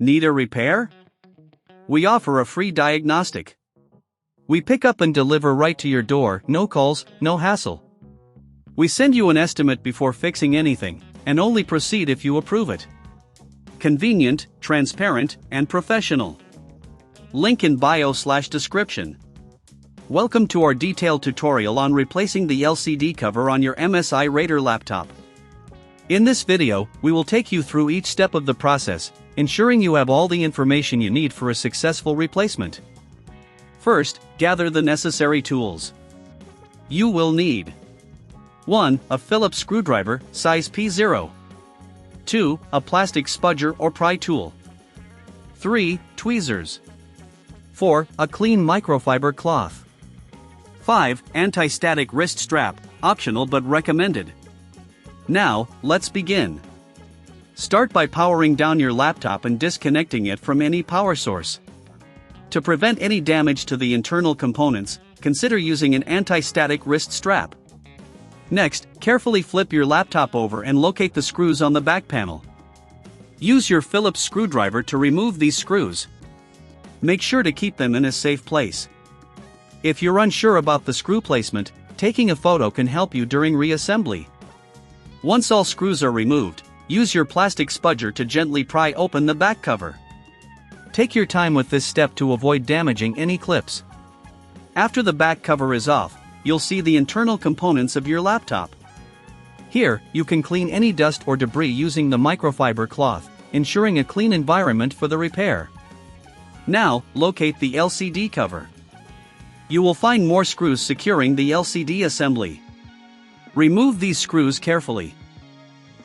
Need a repair? We offer a free diagnostic. We pick up and deliver right to your door, no calls, no hassle. We send you an estimate before fixing anything, and only proceed if you approve it. Convenient, transparent, and professional. Link in bio/description. Welcome to our detailed tutorial on replacing the LCD cover on your MSI Raider laptop. In this video, we will take you through each step of the process, ensuring you have all the information you need for a successful replacement. First, gather the necessary tools. You will need 1. A Phillips screwdriver, size P0. 2. A plastic spudger or pry tool. 3. Tweezers. 4. A clean microfiber cloth. 5. Anti-static wrist strap, optional but recommended. Now, let's begin. Start by powering down your laptop and disconnecting it from any power source. To prevent any damage to the internal components, consider using an anti-static wrist strap. Next, carefully flip your laptop over and locate the screws on the back panel. Use your Phillips screwdriver to remove these screws. Make sure to keep them in a safe place. If you're unsure about the screw placement, taking a photo can help you during reassembly. Once all screws are removed, use your plastic spudger to gently pry open the back cover. Take your time with this step to avoid damaging any clips. After the back cover is off, you'll see the internal components of your laptop. Here, you can clean any dust or debris using the microfiber cloth, ensuring a clean environment for the repair. Now, locate the LCD cover. You will find more screws securing the LCD assembly. Remove these screws carefully.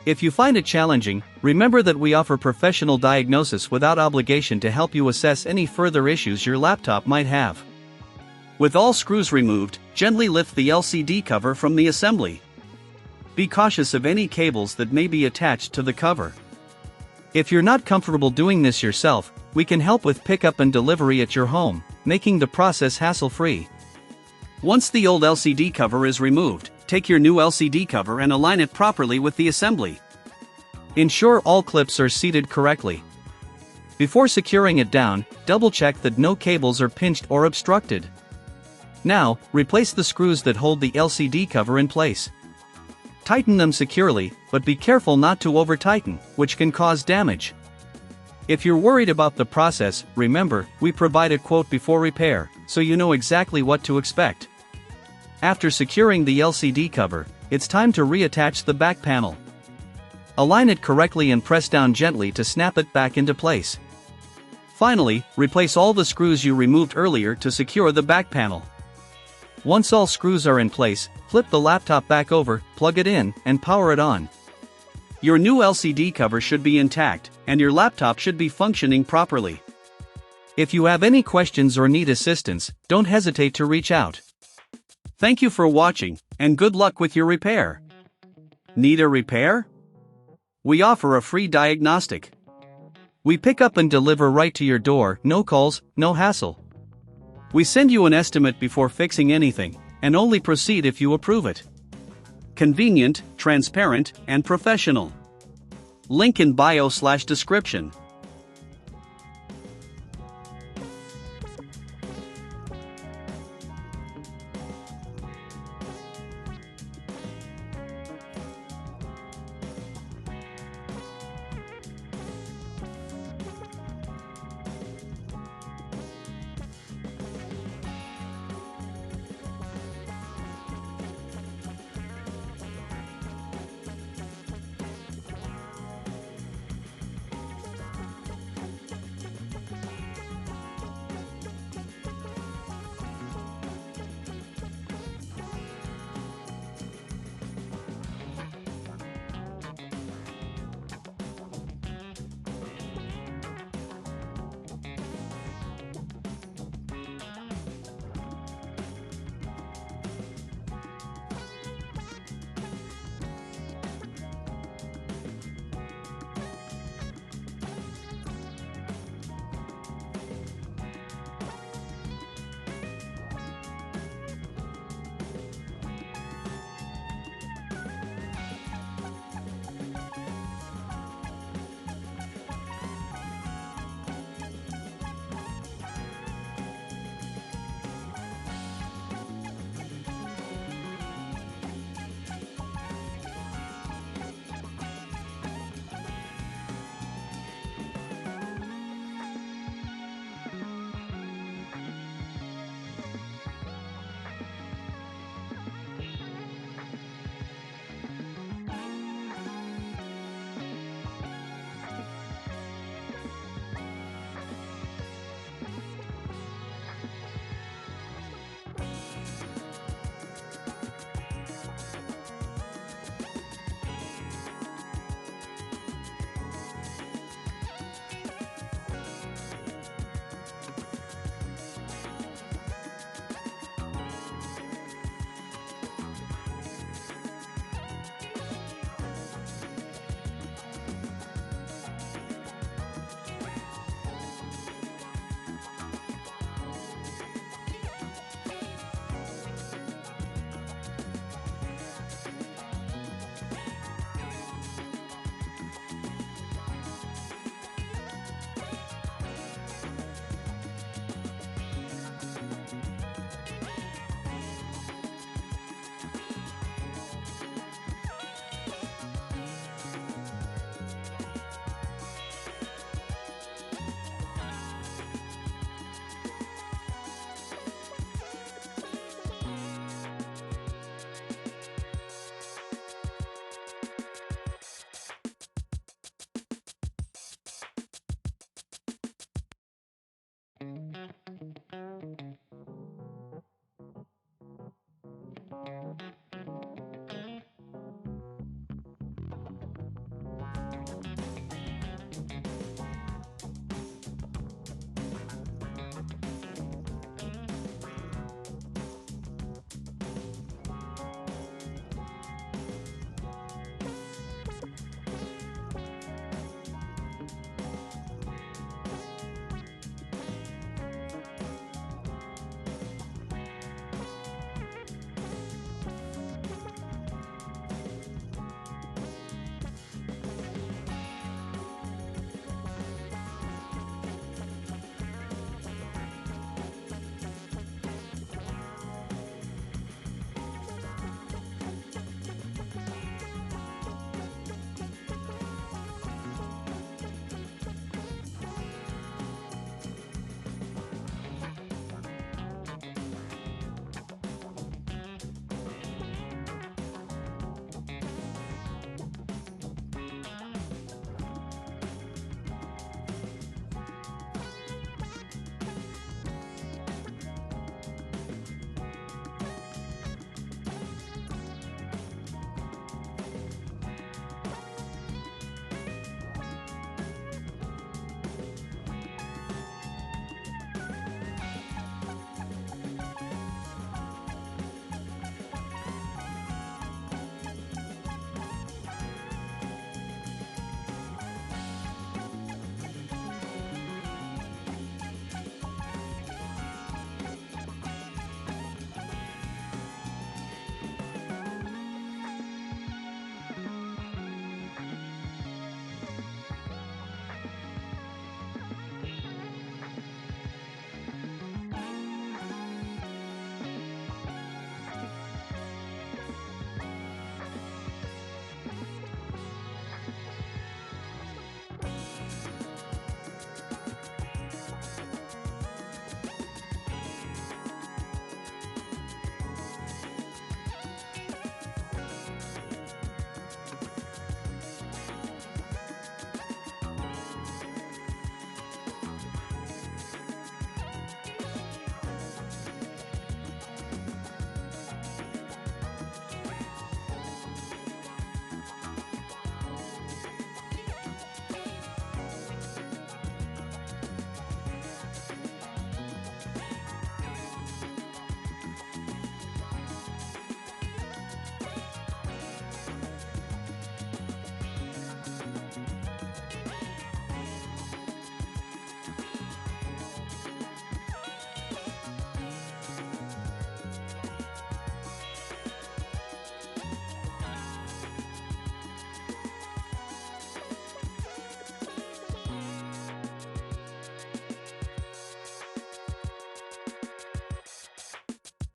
If you find it challenging, remember that we offer professional diagnosis without obligation to help you assess any further issues your laptop might have. With all screws removed, gently lift the LCD cover from the assembly. Be cautious of any cables that may be attached to the cover. If you're not comfortable doing this yourself, we can help with pickup and delivery at your home, making the process hassle-free. Once the old LCD cover is removed, take your new LCD cover and align it properly with the assembly. Ensure all clips are seated correctly. Before securing it down, double-check that no cables are pinched or obstructed. Now, replace the screws that hold the LCD cover in place. Tighten them securely, but be careful not to over-tighten, which can cause damage. If you're worried about the process, remember, we provide a quote before repair, so you know exactly what to expect. After securing the LCD cover, it's time to reattach the back panel. Align it correctly and press down gently to snap it back into place. Finally, replace all the screws you removed earlier to secure the back panel. Once all screws are in place, flip the laptop back over, plug it in, and power it on. Your new LCD cover should be intact, and your laptop should be functioning properly. If you have any questions or need assistance, don't hesitate to reach out. Thank you for watching, and good luck with your repair. Need a repair? We offer a free diagnostic. We pick up and deliver right to your door, no calls, no hassle. We send you an estimate before fixing anything, and only proceed if you approve it. Convenient, transparent, and professional. Link in bio/description.